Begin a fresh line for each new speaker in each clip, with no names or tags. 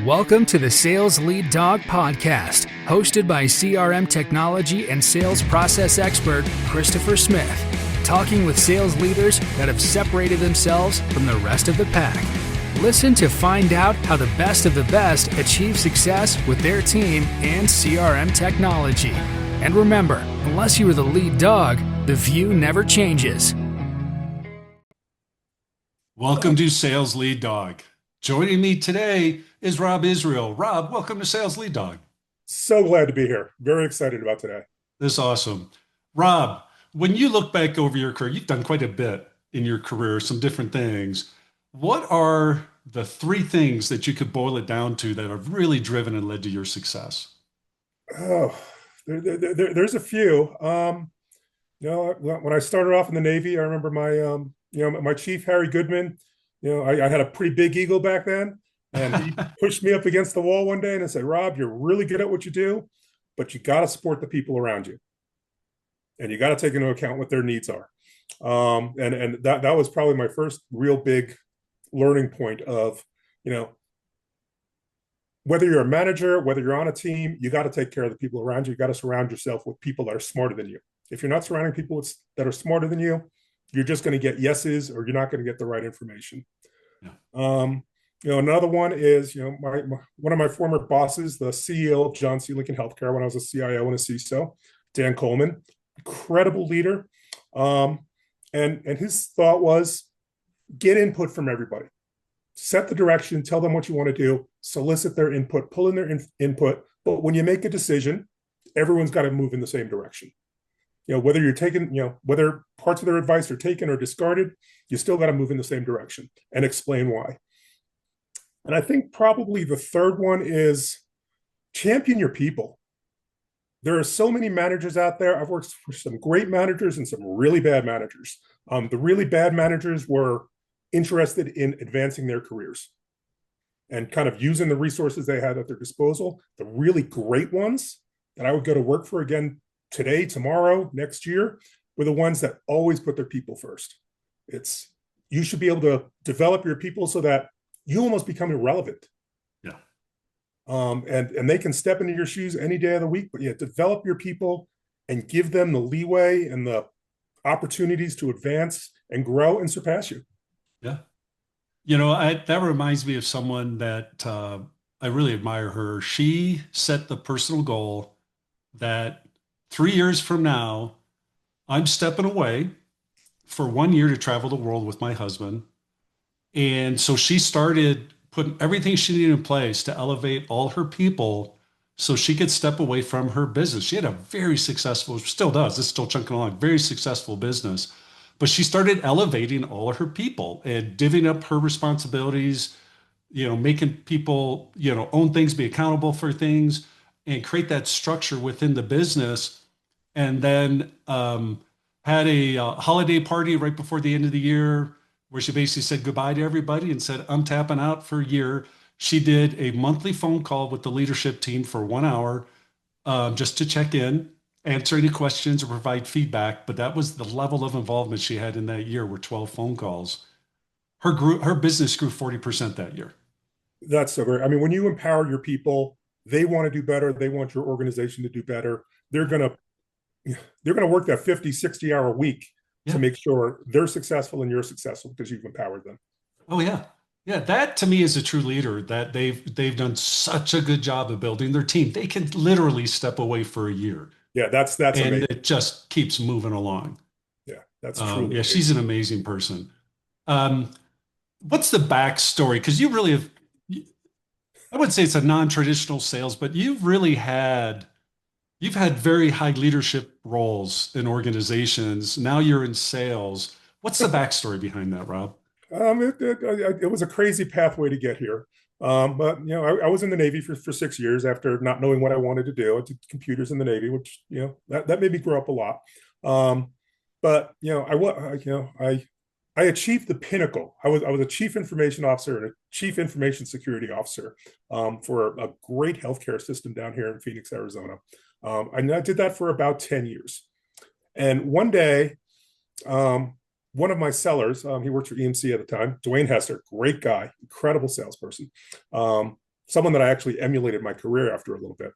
Welcome to the Sales Lead Dog Podcast, hosted by CRM technology and sales process expert Christopher Smith, talking with sales leaders that have separated themselves from the rest of the pack. Listen to find out how the best of the best achieve success with their team and CRM technology. And remember, unless you are the lead dog, the view never changes.
Welcome to Sales Lead Dog. Joining me today is Rob Israel. Rob, welcome to Sales Lead Dog.
So glad to be here. Very excited about today.
This is awesome. Rob, when you look back over your career, you've done quite a bit in your career, some different things. What are the three things that you could boil it down to that have really driven and led to your success?
Oh, there's a few. When I started off in the Navy, I remember my chief, Harry Goodman. I had a pretty big ego back then, and he pushed me up against the wall one day and said, "Rob, you're really good at what you do, but you got to support the people around you, and you got to take into account what their needs are." And that was probably my first real big learning point of, whether you're a manager, whether you're on a team, you got to take care of the people around you. You got to surround yourself with people that are smarter than you. If you're not surrounding people that are smarter than you, you're just going to get yeses, or you're not going to get the right information. Yeah. Another one is, one of my former bosses, the CEO of John C. Lincoln Healthcare, when I was a CIO and a CISO, Dan Coleman, incredible leader. And his thought was, get input from everybody, set the direction, tell them what you want to do, solicit their input, pull in their input. But when you make a decision, everyone's got to move in the same direction. Whether you're taking, whether parts of their advice are taken or discarded, you still got to move in the same direction and explain why. And I think probably the third one is champion your people. There are so many managers out there. I've worked for some great managers and some really bad managers. The really bad managers were interested in advancing their careers and kind of using the resources they had at their disposal. The really great ones that I would go to work for again today, tomorrow, next year, were the ones that always put their people first. You should be able to develop your people so that you almost become irrelevant.
Yeah.
And they can step into your shoes any day of the week, but develop your people and give them the leeway and the opportunities to advance and grow and surpass you.
Yeah. That reminds me of someone that I really admire her. She set the personal goal that 3 years from now, I'm stepping away for 1 year to travel the world with my husband. And so she started putting everything she needed in place to elevate all her people so she could step away from her business. She had a very successful, still does, it's still chunking along, very successful business. But she started elevating all of her people and divvying up her responsibilities, making people, own things, be accountable for things, and create that structure within the business. And then had a holiday party right before the end of the year where she basically said goodbye to everybody and said, I'm tapping out for a year. She did a monthly phone call with the leadership team for 1 hour just to check in, answer any questions, or provide feedback. But that was the level of involvement she had in that year, were 12 phone calls. Her business grew 40% that year.
That's so great. I mean, when you empower your people, they want to do better. They want your organization to do better. They're going to work that 50, 60-hour week to make sure they're successful and you're successful because you've empowered them.
Oh, yeah. Yeah, that to me is a true leader, that they've done such a good job of building their team. They can literally step away for a year.
Yeah, that's
and
amazing.
It just keeps moving along.
Yeah, that's true.
Yeah, she's an amazing person. What's the backstory? Because you really have, I would say it's a non-traditional sales, but you've had very high leadership roles in organizations. Now you're in sales. What's the backstory behind that, Rob?
It was a crazy pathway to get here. But I was in the Navy for 6 years after not knowing what I wanted to do. I did computers in the Navy, which that made me grow up a lot. But I achieved the pinnacle. I was a chief information officer and a chief information security officer for a great healthcare system down here in Phoenix, Arizona. And I did that for about 10 years. And one day, one of my sellers, he worked for EMC at the time, Dwayne Hester, great guy, incredible salesperson. someone that I actually emulated my career after a little bit.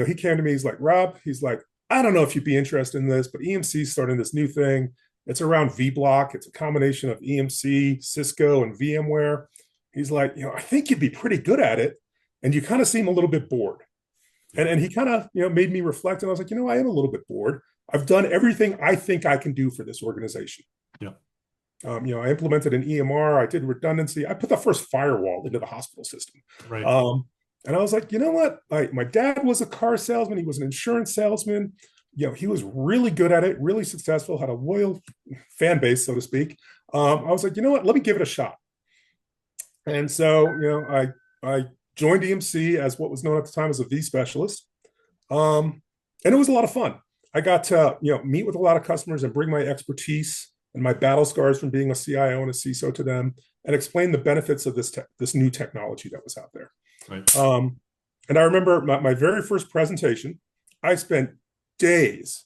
He came to me, he's like, Rob, he's like, I don't know if you'd be interested in this, but EMC is starting this new thing. It's around vBlock. It's a combination of EMC, Cisco, and VMware. He's like, I think you'd be pretty good at it. And you kind of seem a little bit bored. And he kind of, made me reflect. And I was like, I am a little bit bored. I've done everything I think I can do for this organization.
Yeah.
I implemented an EMR. I did redundancy. I put the first firewall into the hospital system.
Right.
And I was like, you know what? My dad was a car salesman. He was an insurance salesman. He was really good at it, really successful, had a loyal fan base, so to speak. I was like, you know what? Let me give it a shot. And so, I joined EMC as what was known at the time as a V specialist. And it was a lot of fun. I got to, meet with a lot of customers and bring my expertise and my battle scars from being a CIO and a CISO to them and explain the benefits of this new technology that was out there.
Right.
And I remember my very first presentation, I spent days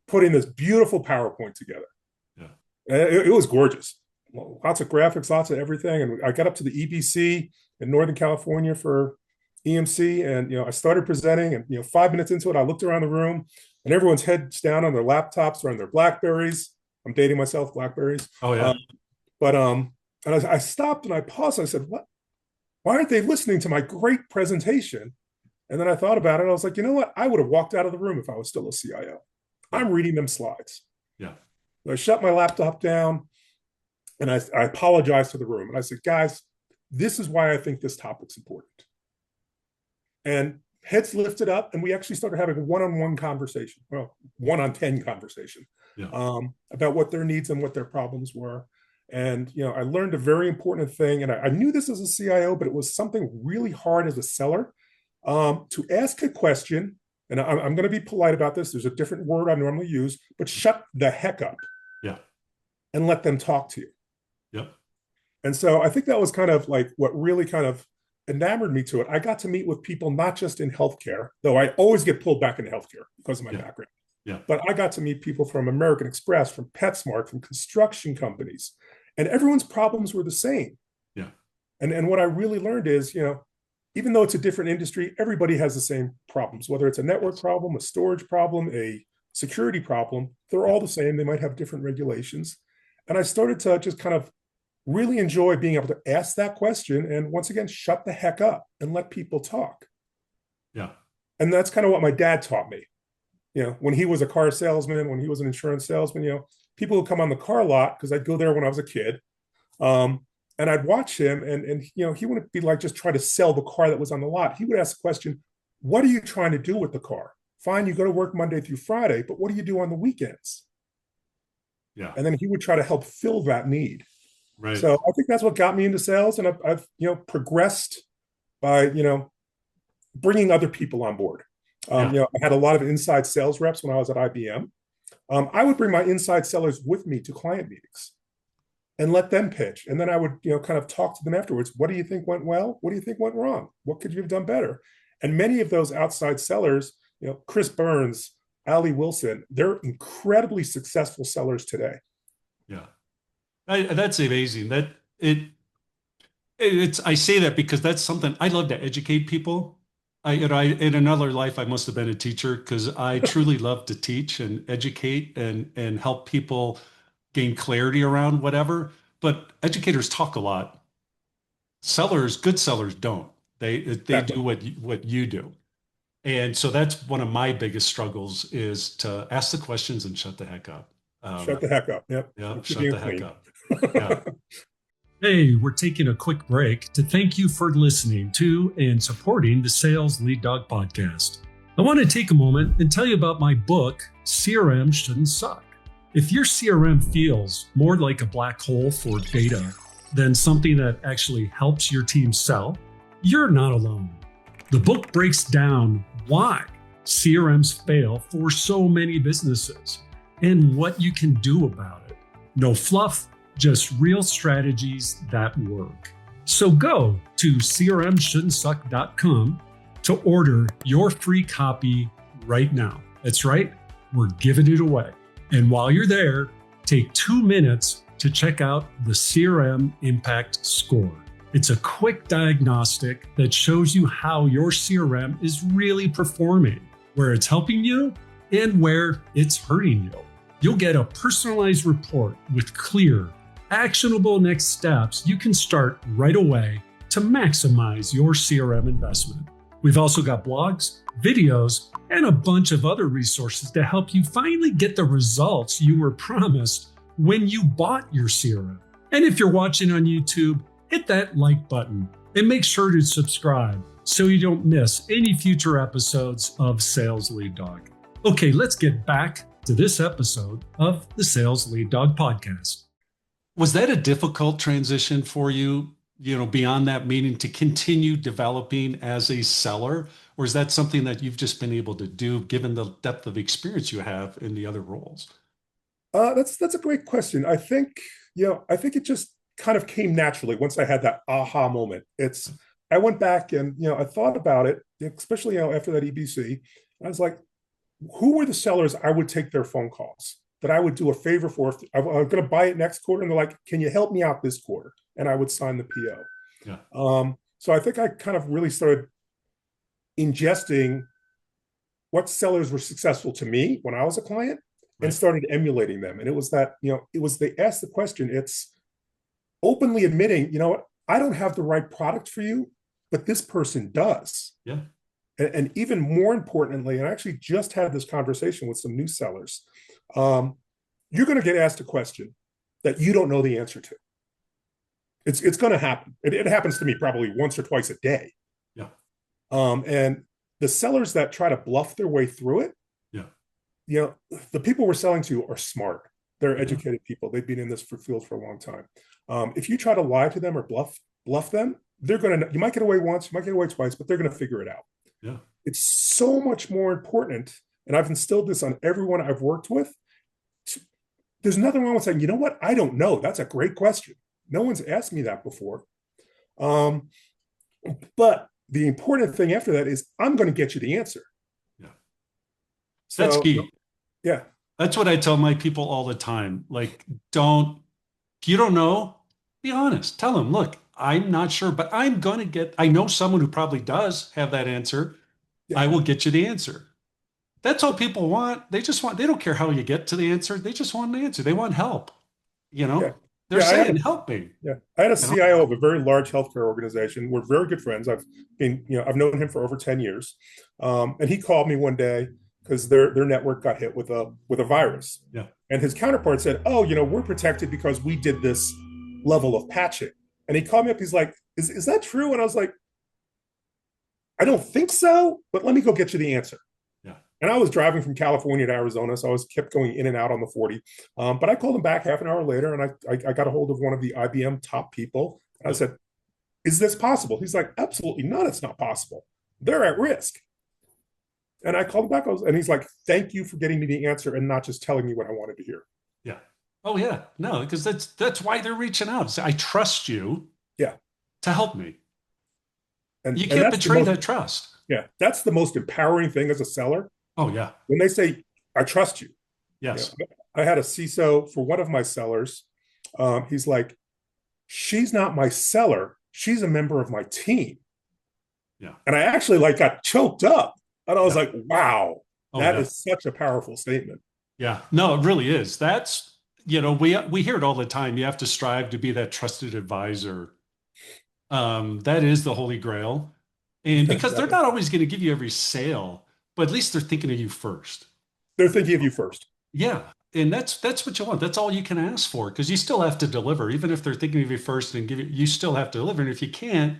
putting this beautiful PowerPoint together.
Yeah.
It was gorgeous. Lots of graphics, lots of everything. And I got up to the EBC in Northern California for EMC. And, I started presenting and, 5 minutes into it, I looked around the room and everyone's heads down on their laptops or on their BlackBerries. I'm dating myself, BlackBerries.
Oh, yeah.
And I stopped and I paused and I said, what? Why aren't they listening to my great presentation? And then I thought about it. I was like, you know what? I would have walked out of the room if I was still a CIO. I'm reading them slides.
Yeah.
So I shut my laptop down and I apologized to the room. And I said, guys, this is why I think this topic's important. And heads lifted up and we actually started having a one-on-one conversation, well, 1-on-10 conversation about what their needs and what their problems were. And, I learned a very important thing. And I knew this as a CIO, but it was something really hard as a seller to ask a question. And I'm going to be polite about this. There's a different word I normally use, but shut the heck up.
Yeah.
And let them talk to you.
Yep.
And so I think that was kind of like what really kind of enamored me to it. I got to meet with people, not just in healthcare, though I always get pulled back into healthcare because of my background.
Yeah.
But I got to meet people from American Express, from PetSmart, from construction companies, and everyone's problems were the same.
Yeah.
And what I really learned is, even though it's a different industry, everybody has the same problems, whether it's a network problem, a storage problem, a security problem, they're all the same. They might have different regulations. And I started to just kind of really enjoy being able to ask that question and once again, shut the heck up and let people talk.
Yeah. And
that's kind of what my dad taught me. When he was a car salesman, when he was an insurance salesman, people would come on the car lot because I'd go there when I was a kid. And I'd watch him and he wouldn't be like just trying to sell the car that was on the lot. He would ask the question, what are you trying to do with the car? Fine, you go to work Monday through Friday, but what do you do on the weekends?
Yeah.
And then he would try to help fill that need.
Right.
So I think that's what got me into sales. And I've progressed by, bringing other people on board. I had a lot of inside sales reps when I was at IBM. I would bring my inside sellers with me to client meetings and let them pitch. And then I would, kind of talk to them afterwards. What do you think went well? What do you think went wrong? What could you have done better? And many of those outside sellers, Chris Burns, Ali Wilson, they're incredibly successful sellers today.
Yeah. That's amazing. I say that because that's something I love to educate people. In another life, I must have been a teacher because I truly love to teach and educate and help people gain clarity around whatever. But educators talk a lot. Good sellers don't. They do what you do. And so that's one of my biggest struggles is to ask the questions and shut the heck up.
Shut the heck up. Yep.
Yeah. Shut the heck up. Yeah.
Hey, we're taking a quick break to thank you for listening to and supporting the Sales Lead Dog podcast. I want to take a moment and tell you about my book, CRM Shouldn't Suck. If your CRM feels more like a black hole for data than something that actually helps your team sell, you're not alone. The book breaks down why CRMs fail for so many businesses and what you can do about it. No fluff, just real strategies that work. So go to crmshouldn'tsuck.com to order your free copy right now. That's right, we're giving it away. And while you're there, take 2 minutes to check out the CRM Impact Score.
It's a quick diagnostic that shows you how your CRM is really performing, where it's helping you and where it's hurting you. You'll get a personalized report with clear, actionable next steps you can start right away to maximize your CRM investment. We've also got blogs, videos, and a bunch of other resources to help you finally get the results you were promised when you bought your CRM. And if you're watching on YouTube, hit that like button and make sure to subscribe so you don't miss any future episodes of Sales Lead Dog. Okay, let's get back to this episode of the Sales Lead Dog podcast.
Was that a difficult transition for you, beyond that meeting to continue developing as a seller? Or is that something that you've just been able to do given the depth of experience you have in the other roles?
That's a great question. I think it just kind of came naturally once I had that aha moment. I went back and, I thought about it, especially, after that EBC. I was like, who were the sellers I would take their phone calls, that I would do a favor for? If I'm going to buy it next quarter, and they're like, can you help me out this quarter? And I would sign the PO.
Yeah.
So I think I kind of really started ingesting what sellers were successful to me when I was a client, and started emulating them. And it was that, they asked the question, it's openly admitting, I don't have the right product for you, but this person does.
Yeah.
And even more importantly, and I actually just had this conversation with some new sellers, you're going to get asked a question that you don't know the answer to. It's going to happen. It happens to me probably once or twice a day.
Yeah.
And the sellers that try to bluff their way through it, the people we're selling to are smart. They're educated people. They've been in this field for a long time. If you try to lie to them or bluff them, you might get away once, you might get away twice, but they're going to figure it out.
Yeah.
It's so much more important. And I've instilled this on everyone I've worked with. There's nothing wrong with saying, you know what? I don't know. That's a great question. No one's asked me that before. But the important thing after that is I'm going to get you the answer.
Yeah. That's key.
Yeah.
That's what I tell my people all the time. Like, if you don't know, be honest. Tell them, look, I'm not sure, but I know someone who probably does have that answer. Yeah. I will get you the answer. That's all people want. They don't care how you get to the answer. They just want an answer. They want help. They're saying, help me.
Yeah. I had a CIO of a very large healthcare organization. We're very good friends. I've known him for over 10 years. And he called me one day because their network got hit with a virus.
Yeah.
And his counterpart said, we're protected because we did this level of patching. And he called me up. He's like, is that true? And I was like, I don't think so, but let me go get you the answer.
Yeah. And
I was driving from California to Arizona, so I kept going in and out on the 40. But I called him back half an hour later, and I got a hold of one of the IBM top people. And I said, is this possible? He's like, absolutely not. It's not possible. They're at risk. And I called him back, and he's like, thank you for getting me the answer and not just telling me what I wanted to hear.
Yeah. Oh, yeah. No, because that's why they're reaching out. So I trust you to help me. And you can't betray that trust.
Yeah. That's the most empowering thing as a seller.
Oh, yeah.
When they say, I trust you.
Yes.
I had a CISO for one of my sellers. He's like, she's not my seller. She's a member of my team.
Yeah. And
I actually got choked up. And I was like, wow, that is such a powerful statement.
Yeah. No, it really is. That's, we hear it all the time. You have to strive to be that trusted advisor. That is the Holy Grail. And because they're not always going to give you every sale, but at least they're thinking of you first.
They're thinking of you first.
Yeah. And that's what you want. That's all you can ask for, because you still have to deliver. Even if they're thinking of you first and you still have to deliver. And if you can't,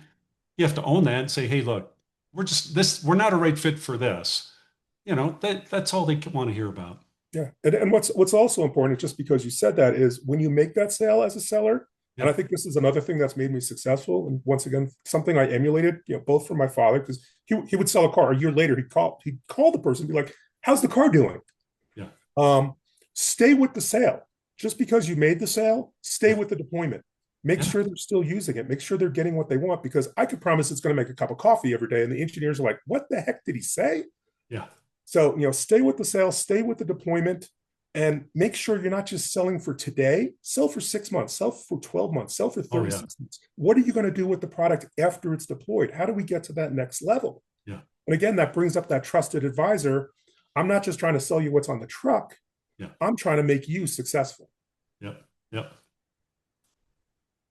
you have to own that and say, hey, look, we're not a right fit for this. That's all they want to hear about.
Yeah. And what's also important, just because you said that, is when you make that sale as a seller, and I think this is another thing that's made me successful. And once again, something I emulated, both from my father, because he would sell a car. A year later, he'd call the person and be like, how's the car doing?
Yeah.
Stay with the sale. Just because you made the sale, stay with the deployment. Make sure they're still using it. Make sure they're getting what they want, because I could promise it's going to make a cup of coffee every day. And the engineers are like, what the heck did he say?
Yeah.
So, stay with the sale, stay with the deployment, And make sure you're not just selling for today, sell for 6 months, sell for 12 months, sell for 36 months. What are you going to do with the product after it's deployed? How do we get to that next level?
Yeah.
And again, that brings up that trusted advisor. I'm not just trying to sell you what's on the truck.
Yeah.
I'm trying to make you successful.
Yep. Yep.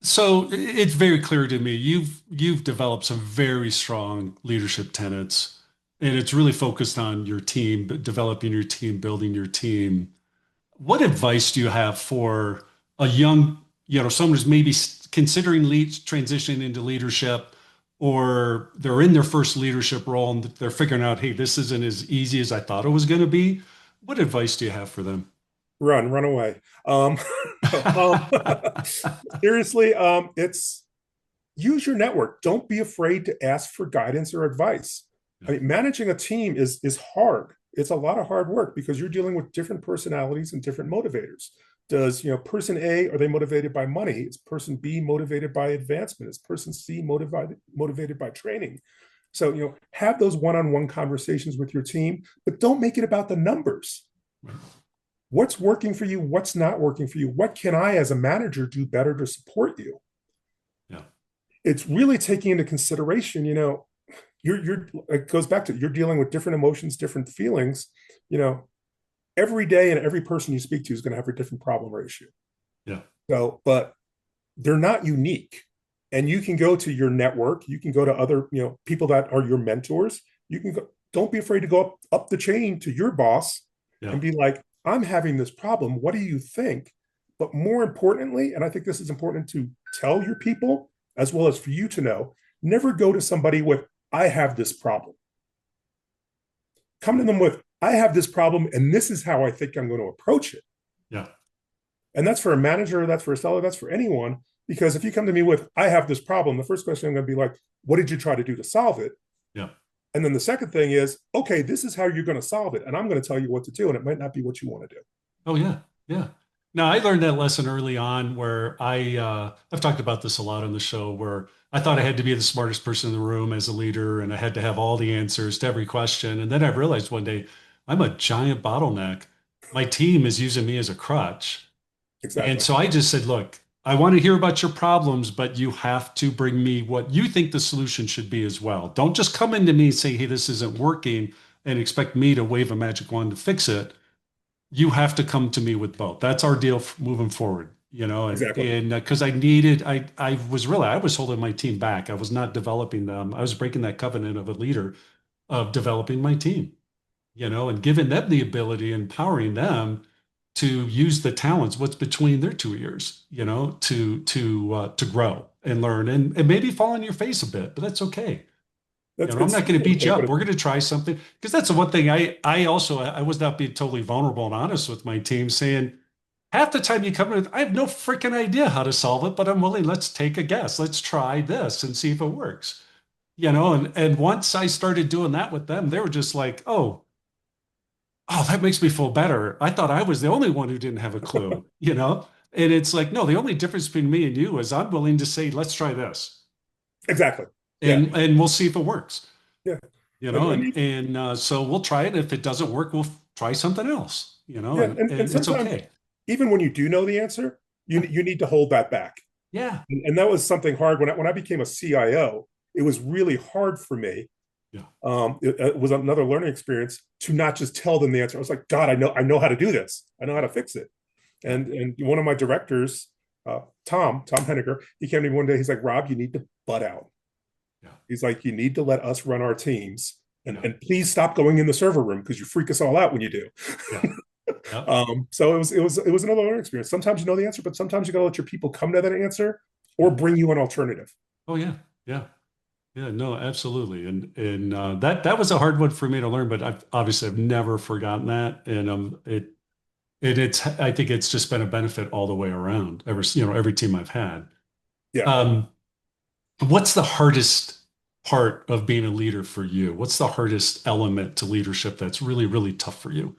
So it's very clear to me you've developed some very strong leadership tenets, and it's really focused on your team, developing your team, building your team. What advice do you have for a young, someone who's maybe considering transitioning into leadership, or they're in their first leadership role and they're figuring out, hey, this isn't as easy as I thought it was going to be? What advice do you have for them?
Run away. Seriously, it's use your network. Don't be afraid to ask for guidance or advice. I mean, managing a team is hard. It's a lot of hard work because you're dealing with different personalities and different motivators. Does person A, are they motivated by money? Is person B motivated by advancement? Is person C motivated by training? So have those one-on-one conversations with your team, but don't make it about the numbers. What's working for you? What's not working for you? What can I, as a manager, do better to support you?
Yeah,
it's really taking into consideration. It goes back to you're dealing with different emotions, different feelings. Every day and every person you speak to is going to have a different problem or issue.
Yeah.
So, but they're not unique. And you can go to your network. You can go to other, people that are your mentors. You can go. Don't be afraid to go up the chain to your boss and be like, I'm having this problem. What do you think? But more importantly, and I think this is important to tell your people as well as for you to know, never go to somebody with, I have this problem. Come to them with, I have this problem, and this is how I think I'm going to approach it.
Yeah.
And that's for a manager, that's for a seller, that's for anyone. Because if you come to me with, I have this problem, the first question I'm going to be like, what did you try to do to solve it?
Yeah.
And then the second thing is, okay, this is how you're going to solve it. And I'm going to tell you what to do. And it might not be what you want to do.
Oh, yeah. Yeah. Now, I learned that lesson early on where I've talked about this a lot on the show, where I thought I had to be the smartest person in the room as a leader, and I had to have all the answers to every question. And then I realized one day I'm a giant bottleneck. My team is using me as a crutch.
Exactly.
And so I just said, look, I want to hear about your problems, but you have to bring me what you think the solution should be as well. Don't just come into me and say, hey, this isn't working, and expect me to wave a magic wand to fix it. You have to come to me with both. That's our deal moving forward,
Exactly.
And because I was holding my team back. I was not developing them. I was breaking that covenant of a leader of developing my team, and giving them the ability, empowering them to use the talents, what's between their two ears, to grow and learn and maybe fall on your face a bit, but that's okay. I'm not going to beat you up. We're going to try something, because that's the one thing I was not being totally vulnerable and honest with my team, saying half the time you come in, I have no freaking idea how to solve it, but I'm willing. Let's take a guess. Let's try this and see if it works. And once I started doing that with them, they were just like, oh, that makes me feel better. I thought I was the only one who didn't have a clue, And it's like, no, the only difference between me and you is I'm willing to say, let's try this.
Exactly.
And we'll see if it works.
Yeah.
So we'll try it. If it doesn't work, we'll try something else, and it's okay.
Even when you do know the answer, you need to hold that back.
Yeah.
And that was something hard when I became a CIO. It was really hard for me.
Yeah.
It was another learning experience to not just tell them the answer. I was like, God, I know how to do this. I know how to fix it. And one of my directors, Tom Henniger, he came to me one day. He's like, Rob, you need to butt out.
Yeah.
He's like, you need to let us run our teams, and please stop going in the server room because you freak us all out when you do.
Yeah.
So it was another learning experience. Sometimes you know the answer, but sometimes you got to let your people come to that answer or bring you an alternative.
Oh yeah, yeah, yeah. No, absolutely. And that was a hard one for me to learn, but I've never forgotten that, and I think it's just been a benefit all the way around. Every team I've had.
Yeah.
What's the hardest part of being a leader for you? What's the hardest element to leadership that's really, really tough for you?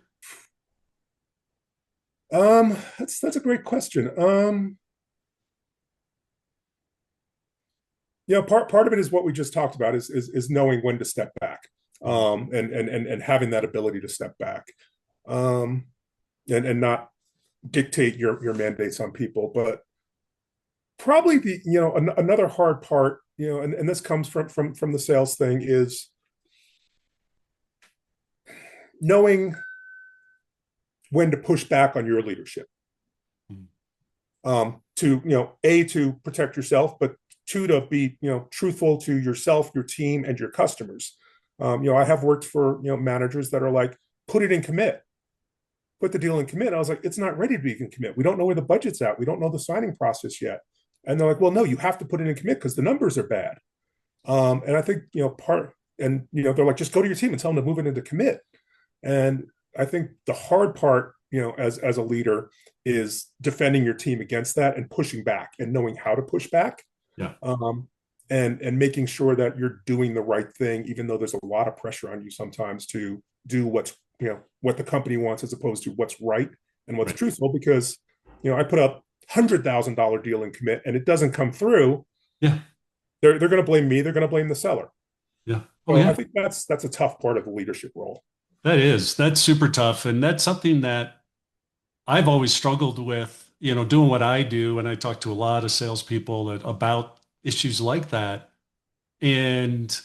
That's a great question. Part of it is what we just talked about is knowing when to step back, and having that ability to step back. and not dictate your mandates on people. But probably another hard part, and this comes from the sales thing, is knowing when to push back on your leadership. To to protect yourself, but two, to be truthful to yourself, your team, and your customers. I have worked for managers that are like, put it in commit, put the deal in commit. I was like, it's not ready to be in commit. We don't know where the budget's at. We don't know the signing process yet. And they're like, well, no, you have to put it in commit because the numbers are bad. And I think they're like, just go to your team and tell them to move it into commit. And I think the hard part, as a leader, is defending your team against that and pushing back and knowing how to push back.
Yeah.
And making sure that you're doing the right thing, even though there's a lot of pressure on you sometimes to do what the company wants, as opposed to what's right and what's truthful. Because I put up $100,000 deal in commit and it doesn't come through.
Yeah.
They're going to blame me. They're going to blame the seller.
Yeah.
So I think that's a tough part of the leadership role.
That's super tough. And that's something that I've always struggled with, doing what I do. And I talk to a lot of salespeople about issues like that. And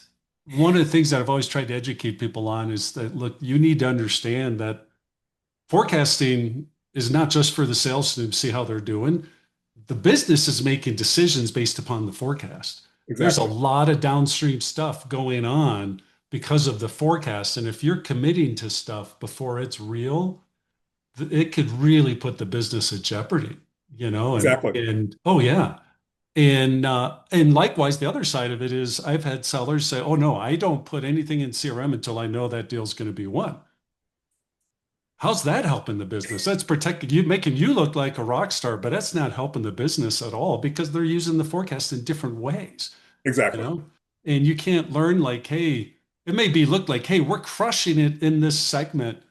one of the things that I've always tried to educate people on is that, look, you need to understand that forecasting is not just for the sales team to see how they're doing. The business is making decisions based upon the forecast. Exactly. There's a lot of downstream stuff going on because of the forecast. And if you're committing to stuff before it's real, it could really put the business at jeopardy,
Exactly.
And oh yeah. And likewise, the other side of it is I've had sellers say, oh no, I don't put anything in CRM until I know that deal's going to be won. How's that helping the business? That's protecting you, making you look like a rock star, but that's not helping the business at all because they're using the forecast in different ways.
Exactly.
And you can't learn like, hey, it may be look like, hey, we're crushing it in this segment.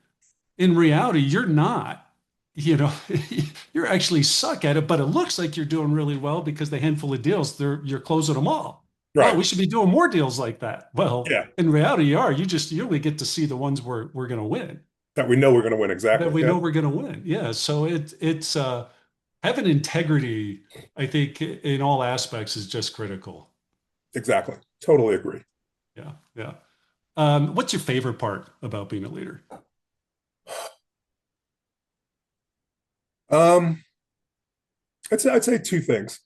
In reality, you're not. You're actually suck at it, but it looks like you're doing really well because the handful of deals, you're closing them all. Right. Oh, we should be doing more deals like that. Well, in reality, you are. You only get to see the ones we're going to win.
That we know we're going to win. Exactly.
That we know we're going to win. Yeah. So it's having integrity, I think, in all aspects is just critical.
Exactly. Totally agree.
Yeah. Yeah. What's your favorite part about being a leader?
I'd say two things.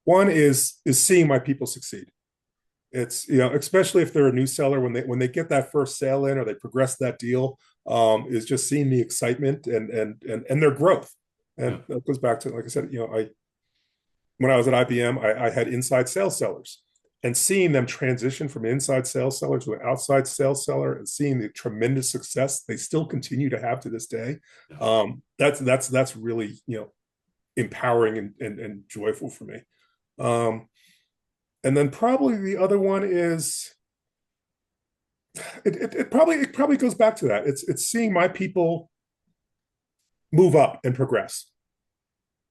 One is seeing my people succeed. It's especially if they're a new seller, when they get that first sale in or they progress that deal, is just seeing the excitement and their growth. And that goes back to, like I said, when I was at IBM, I had inside sales sellers, and seeing them transition from an inside sales seller to an outside sales seller and seeing the tremendous success they still continue to have to this day. That's really, empowering and joyful for me. And then probably the other one is it probably goes back to that. It's seeing my people move up and progress.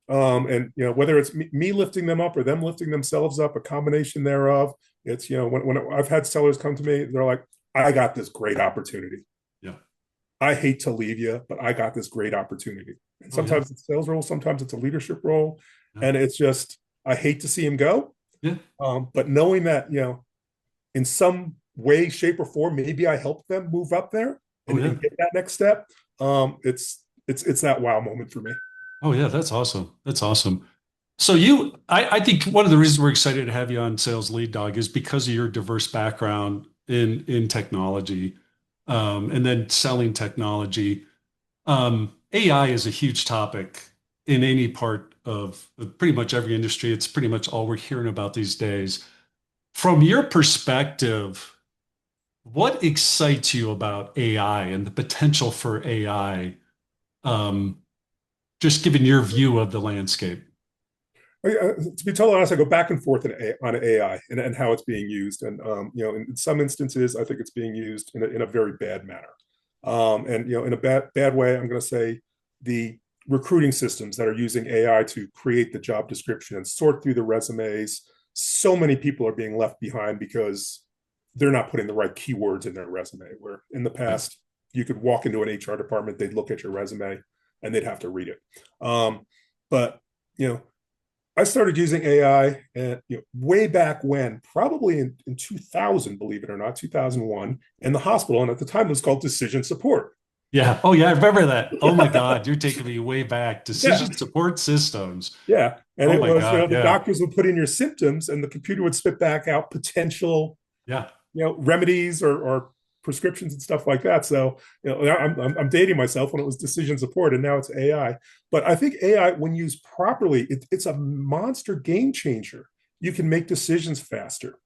And whether it's me lifting them up or them lifting themselves up, a combination thereof. It's when I've had sellers come to me, they're like, I got this great opportunity.
Yeah,
I hate to leave you, but I got this great opportunity. And sometimes it's a sales role, sometimes it's a leadership role, and it's just, I hate to see him go.
Yeah.
But knowing that in some way, shape, or form, maybe I help them move up there and get that next step. It's that wow moment for me.
Oh yeah, that's awesome. That's awesome. So I think one of the reasons we're excited to have you on Sales Lead Dog is because of your diverse background in technology, and then selling technology. AI is a huge topic in any part of pretty much every industry. It's pretty much all we're hearing about these days. From your perspective, what excites you about AI and the potential for AI? Just given your view of the landscape.
To be totally honest, I go back and forth on AI and how it's being used. And, in some instances, I think it's being used in a very bad manner. And, in a bad way, I'm going to say the recruiting systems that are using AI to create the job description and sort through the resumes. So many people are being left behind because they're not putting the right keywords in their resume, where in the past, you could walk into an HR department, they'd look at your resume. and they'd have to read it. But you know, I started using AI and way back when, probably in 2000, believe it or not, 2001, in the hospital, and at the time it was called decision support.
Yeah. Oh, yeah. I remember that. Oh my God. You're taking me way back.
Yeah,
Decision support systems.
yeah, and
Oh
it
my
was
God.
the
Yeah.
doctors would put in your symptoms, and the computer would spit back out potential
Yeah.
remedies or prescriptions and stuff like that. So I'm dating myself when it was decision support, and now it's AI. But I think AI, when used properly, it's a monster game changer. You can make decisions faster.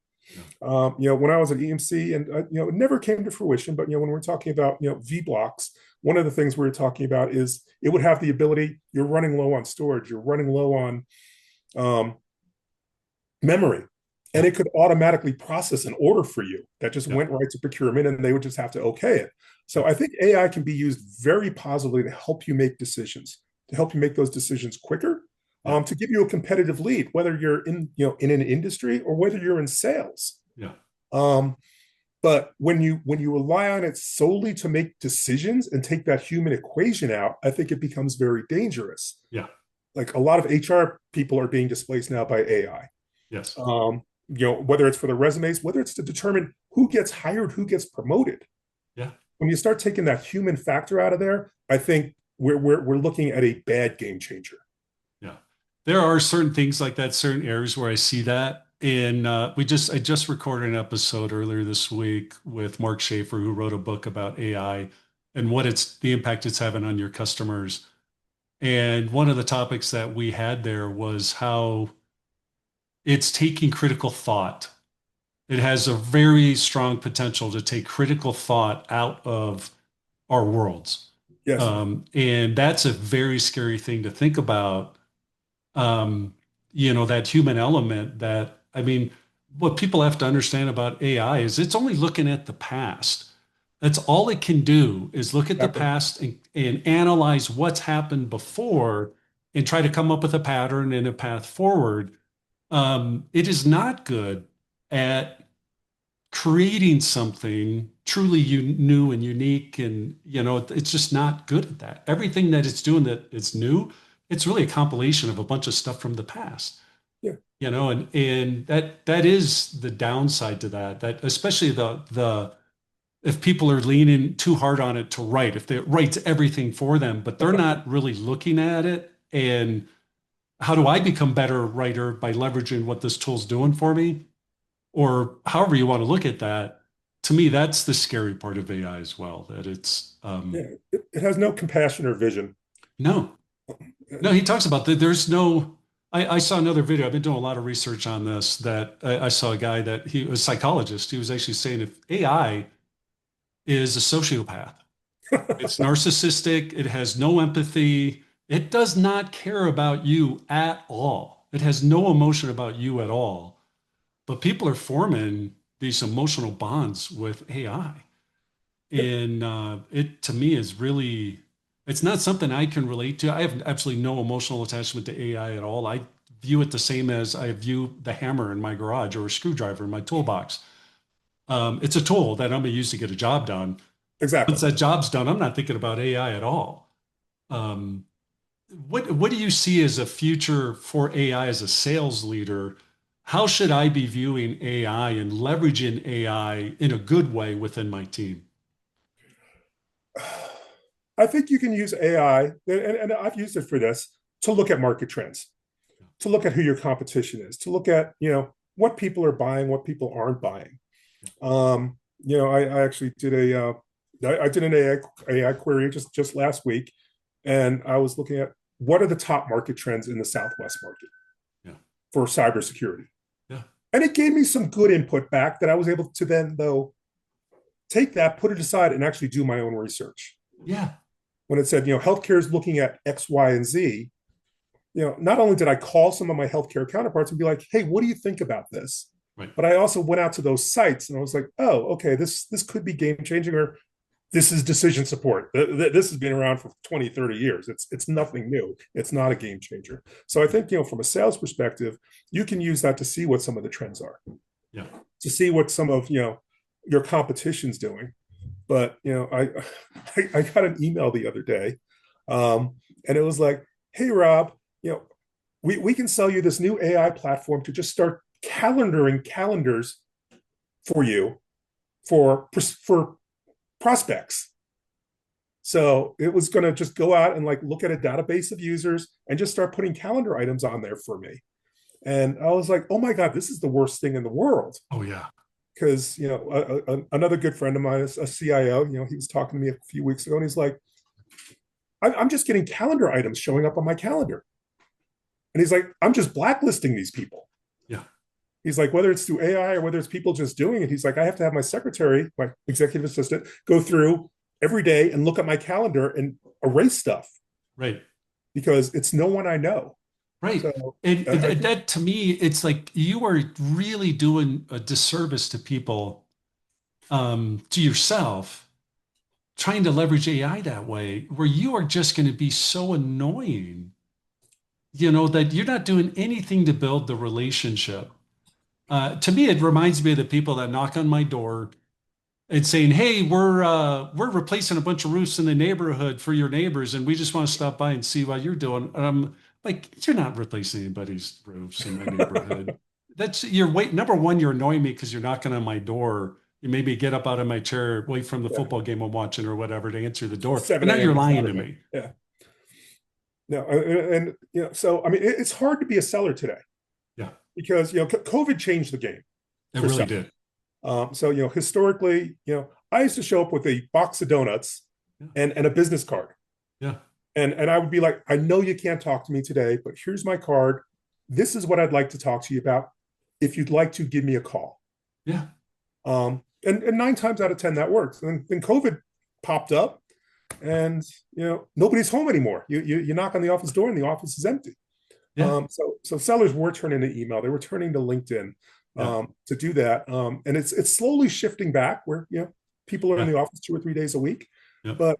Yeah.
When I was at EMC, and it never came to fruition, but when we're talking about V blocks, one of the things we were talking about is it would have the ability. You're running low on storage. You're running low on memory, and
Yeah.
it could automatically process an order for you that just
Yeah.
went right to procurement, and they would just have to okay it. So I think AI can be used very positively to help you make decisions, to help you make those decisions quicker,
Yeah.
to give you a competitive lead, whether you're in an industry or whether you're in sales.
Yeah.
But when you rely on it solely to make decisions and take that human equation out, I think it becomes very dangerous.
Yeah.
Like a lot of HR people are being displaced now by AI.
Yes.
Whether it's for the resumes, whether it's to determine who gets hired, who gets promoted.
Yeah.
When you start taking that human factor out of there, I think we're looking at a bad game changer.
Yeah. There are certain things like that, certain areas where I see that. And I just recorded an episode earlier this week with Mark Schaefer, who wrote a book about AI and the impact it's having on your customers. And one of the topics that we had there was how it's taking critical thought. It has a very strong potential to take critical thought out of our worlds.
Yes.
And that's a very scary thing to think about. That human element what people have to understand about AI is it's only looking at the past. That's all it can do is look at the past and analyze what's happened before and try to come up with a pattern and a path forward. It is not good at creating something truly new and unique. And, it's just not good at that. Everything that it's doing that is new, it's really a compilation of a bunch of stuff from the past.
Yeah.
And that is the downside to that especially if people are leaning too hard on it to write, if it writes everything for them, but they're not really looking at it. And how do I become better writer by leveraging what this tool's doing for me? Or however you want to look at that. To me, that's the scary part of AI as well, that it's
it has no compassion or vision.
No, he talks about that. There's no, I saw another video. I've been doing a lot of research on this, that I saw a guy that he was a psychologist. He was actually saying if AI is a sociopath, it's narcissistic, it has no empathy, it does not care about you at all. It has no emotion about you at all. But people are forming these emotional bonds with AI. And it, to me, is really, it's not something I can relate to. I have absolutely no emotional attachment to AI at all. I view it the same as I view the hammer in my garage or a screwdriver in my toolbox. It's a tool that I'm going to use to get a job done.
Exactly.
Once that job's done, I'm not thinking about AI at all. What do you see as a future for AI as a sales leader? How should I be viewing AI and leveraging AI in a good way within my team?
I think you can use AI, and I've used it for this, to look at market trends, to look at who your competition is, to look at what people are buying, what people aren't buying. I actually did I did an AI query just last week, and I was looking at what are the top market trends in the Southwest market for cybersecurity.
Yeah.
And it gave me some good input back that I was able to then, though, take that, put it aside, and actually do my own research.
Yeah.
When it said, healthcare is looking at X, Y, and Z, not only did I call some of my healthcare counterparts and be like, hey, what do you think about this?
Right.
But I also went out to those sites and I was like, oh, okay, this could be game changing, or this is decision support. This has been around for 20, 30 years. It's nothing new. It's not a game changer. So I think, from a sales perspective, you can use that to see what some of the trends are.
Yeah.
To see what some of, your competition's doing. But, I got an email the other day And it was like, hey, Rob, we can sell you this new AI platform to just start calendaring calendars for you for prospects. So it was going to just go out and like look at a database of users and just start putting calendar items on there for me. And I was like, oh my God, this is the worst thing in the world.
Oh yeah.
Because, another good friend of mine is a CIO, he was talking to me a few weeks ago and he's like, I'm just getting calendar items showing up on my calendar. And he's like, I'm just blacklisting these people.
Yeah.
He's like, whether it's through AI or whether it's people just doing it, he's like, I have to have my secretary, my executive assistant, go through every day and look at my calendar and erase stuff.
Right.
Because it's no one I know.
Right.
So,
and that to me, it's like you are really doing a disservice to people, to yourself, trying to leverage AI that way, where you are just going to be so annoying, that you're not doing anything to build the relationship. To me, it reminds me of the people that knock on my door and saying, "Hey, we're replacing a bunch of roofs in the neighborhood for your neighbors, and we just want to stop by and see what you're doing." And I'm like, "You're not replacing anybody's roofs in my neighborhood." Number one, you're annoying me because you're knocking on my door. You made me get up out of my chair, wait from the football game I'm watching or whatever to answer the door. And now you're lying to me.
Yeah. No, and so I mean, it's hard to be a seller today.
Yeah.
Because COVID changed the game.
It really did.
So historically, I used to show up with a box of donuts and a business card.
Yeah.
And I would be like, I know you can't talk to me today, but here's my card. This is what I'd like to talk to you about. If you'd like to, give me a call.
Yeah.
And 9 times out of 10 that works. And then COVID popped up, and nobody's home anymore. You knock on the office door, and the office is empty.
Yeah.
So sellers were turning to email. They were turning to LinkedIn to do that. And it's slowly shifting back where people are in the office 2 or 3 days a week.
Yeah.
But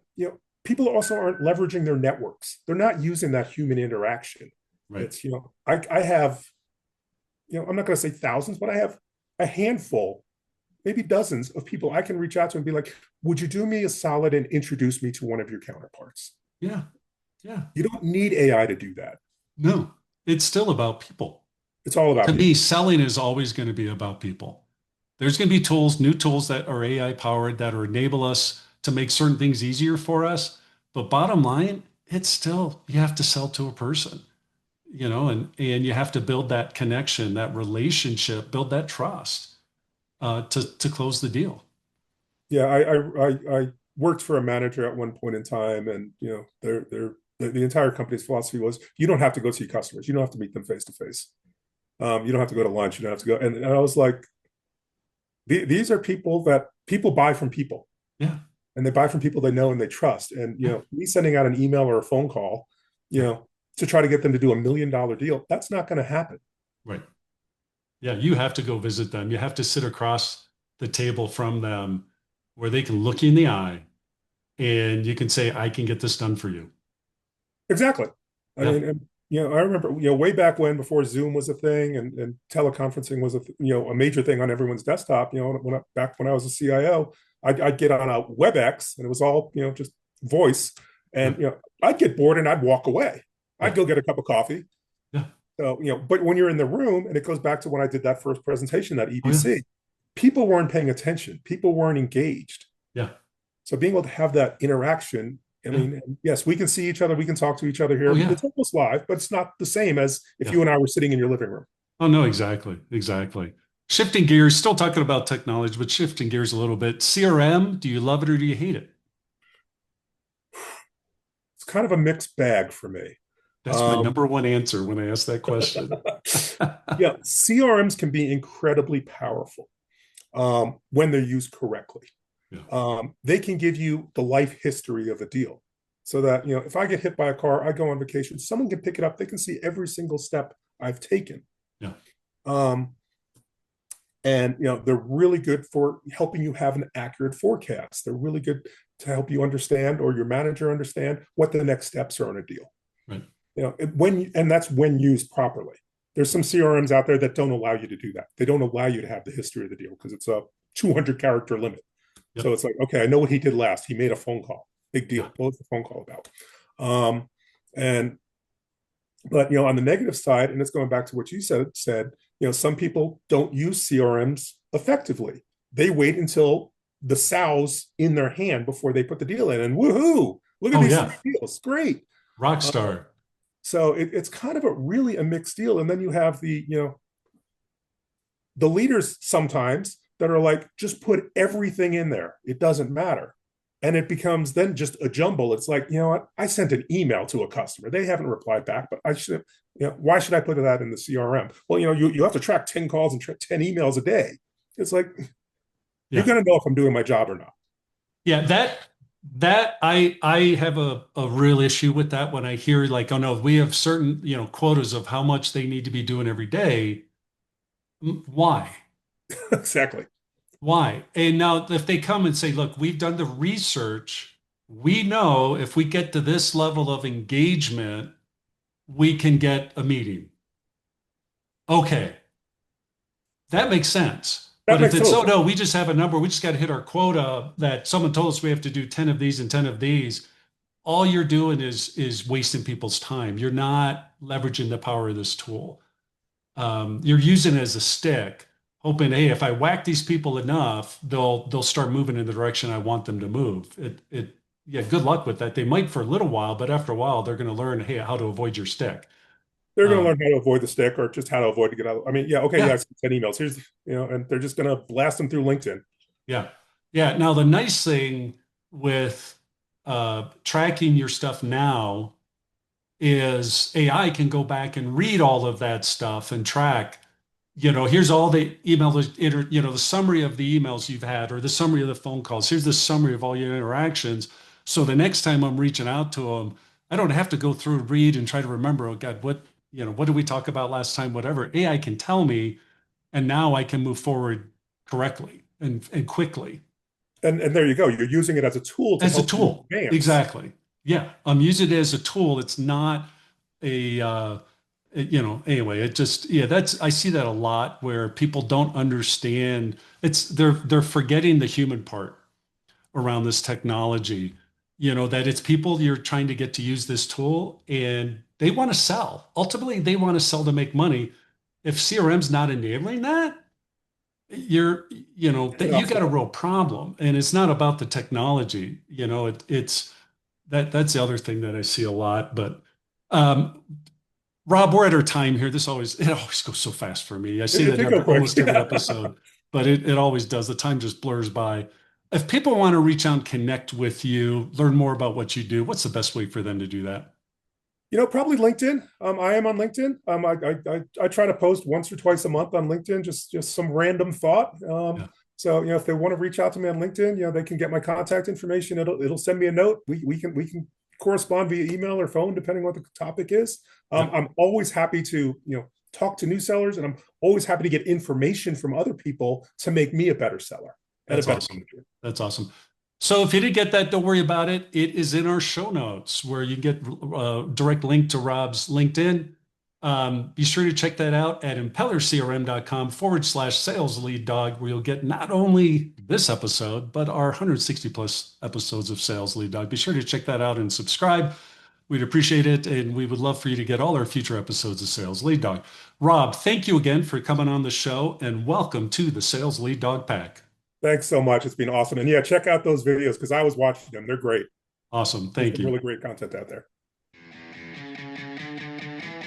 people also aren't leveraging their networks. They're not using that human interaction.
Right.
It's I have I'm not going to say thousands, but I have a handful, maybe dozens of people I can reach out to and be like, would you do me a solid and introduce me to one of your counterparts?
Yeah. Yeah.
You don't need AI to do that.
No, it's still about people.
It's all about
To
people.
me, selling is always going to be about people. There's going to be new tools that are AI powered that are enable us to make certain things easier for us. But bottom line, it's still, you have to sell to a person, and you have to build that connection, that relationship, build that trust to close the deal.
Yeah, I worked for a manager at one point in time, and the entire company's philosophy was, you don't have to go see customers, you don't have to meet them face to face, you don't have to go to lunch, you don't have to go. And I was like, these are people that people buy from people.
Yeah,
and they buy from people they know and they trust. And me sending out an email or a phone call, to try to get them to do $1 million deal, that's not going to happen.
Right. Yeah, you have to go visit them. You have to sit across the table from them where they can look you in the eye and you can say, I can get this done for you.
Exactly.
Yeah.
I mean, I remember, way back when, before Zoom was a thing and teleconferencing was a major thing on everyone's desktop, back when I was a CIO, I'd get on a WebEx and it was all, just voice. And, I'd get bored and I'd walk away. I'd go get a cup of coffee.
Yeah.
So, but when you're in the room, and it goes back to when I did that first presentation at EBC, people weren't paying attention. People weren't engaged.
Yeah.
So being able to have that interaction, I mean, yes, we can see each other. We can talk to each other here. It's almost live, but it's not the same as if you and I were sitting in your living room.
Oh, no, exactly. Exactly. Shifting gears, still talking about technology, but shifting gears a little bit. CRM, do you love it or do you hate it?
It's kind of a mixed bag for me.
That's my number one answer when I ask that question.
Yeah, CRMs can be incredibly powerful when they're used correctly. Yeah. They can give you the life history of a deal, so that if I get hit by a car, I go on vacation, someone can pick it up. They can see every single step I've taken.
Yeah.
And they're really good for helping you have an accurate forecast. They're really good to help you understand, or your manager understand, what the next steps are on a deal.
Right.
And that's when used properly. There's some CRMs out there that don't allow you to do that. They don't allow you to have the history of the deal because it's a 200 character limit. Yep. So it's like, okay, I know what he did last. He made a phone call. Big deal. What was the phone call about? And but on the negative side, and it's going back to what you said, some people don't use CRMs effectively. They wait until the sow's in their hand before they put the deal in, and woohoo! Look at these deals, great,
rock star.
So it's kind of really a mixed deal. And then you have the leaders sometimes that are like, just put everything in there. It doesn't matter. And it becomes then just a jumble. It's like, what? I sent an email to a customer. They haven't replied back, but I should, why should I put that in the CRM? Well, you have to track 10 calls and 10 emails a day. It's like, you're going to know if I'm doing my job or not.
Yeah, that I have a real issue with that when I hear like, oh no, we have certain, quotas of how much they need to be doing every day. Why?
Exactly.
Why? And now if they come and say, look, we've done the research, we know if we get to this level of engagement, we can get a meeting. Okay. That makes sense. But if it's, no, we just have a number, we just got to hit our quota that someone told us we have to do 10 of these and 10 of these, all you're doing is wasting people's time. You're not leveraging the power of this tool. You're using it as a stick, hoping, hey, if I whack these people enough, they'll start moving in the direction I want them to move. Yeah, good luck with that. They might for a little while, but after a while, they're going to learn, hey, how to avoid your stick.
They're going to learn how to avoid the stick, or just how to avoid to get out. I mean, I sent 10 emails. Here's, and they're just going to blast them through LinkedIn.
Yeah. Yeah. Now, the nice thing with tracking your stuff now is AI can go back and read all of that stuff and track, here's all the the summary of the emails you've had, or the summary of the phone calls. Here's the summary of all your interactions. So the next time I'm reaching out to them, I don't have to go through and read and try to remember, oh God, what did we talk about last time? Whatever. AI can tell me, and now I can move forward correctly and quickly.
And there you go. You're using it as a tool to help you advance.
Exactly. Yeah. I'm using it as a tool. It's not anyway, it just, I see that a lot where people don't understand. They're forgetting the human part around this technology, that it's people you're trying to get to use this tool, and they want to sell. Ultimately, they want to sell to make money. If CRM's not enabling that, you got a real problem. And it's not about the technology. It's that's the other thing that I see a lot. But Rob, we're at our time here. It always goes so fast for me. I see that almost every episode, but it always does. The time just blurs by. If people want to reach out and connect with you, learn more about what you do, what's the best way for them to do that?
Probably LinkedIn. I am on LinkedIn. I try to post once or twice a month on LinkedIn, just some random thought. So if they want to reach out to me on LinkedIn, they can get my contact information. It'll send me a note. We can correspond via email or phone, depending on what the topic is. I'm always happy to talk to new sellers, and I'm always happy to get information from other people to make me a better seller.
That's awesome. That's awesome. So if you didn't get that, don't worry about it. It is in our show notes where you get a direct link to Rob's LinkedIn. Be sure to check that out at impellercrm.com/sales lead dog, where you'll get not only this episode, but our 160 plus episodes of Sales Lead Dog. Be sure to check that out and subscribe. We'd appreciate it. And we would love for you to get all our future episodes of Sales Lead Dog. Rob, thank you again for coming on the show, and welcome to the Sales Lead Dog Pack.
Thanks so much. It's been awesome. And check out those videos, because I was watching them. They're great.
Awesome. Thank you.
Really great content out there.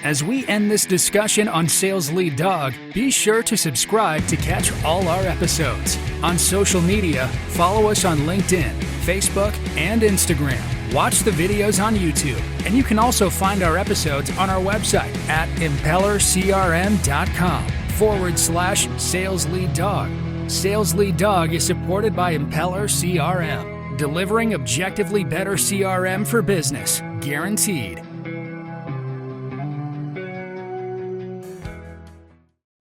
As we end this discussion on Sales Lead Dog, be sure to subscribe to catch all our episodes. On social media, follow us on LinkedIn, Facebook, and Instagram. Watch the videos on YouTube, and you can also find our episodes on our website at impellercrm.com/Sales Lead Dog. Sales Lead Dog is supported by Impeller CRM, delivering objectively better CRM for business, guaranteed.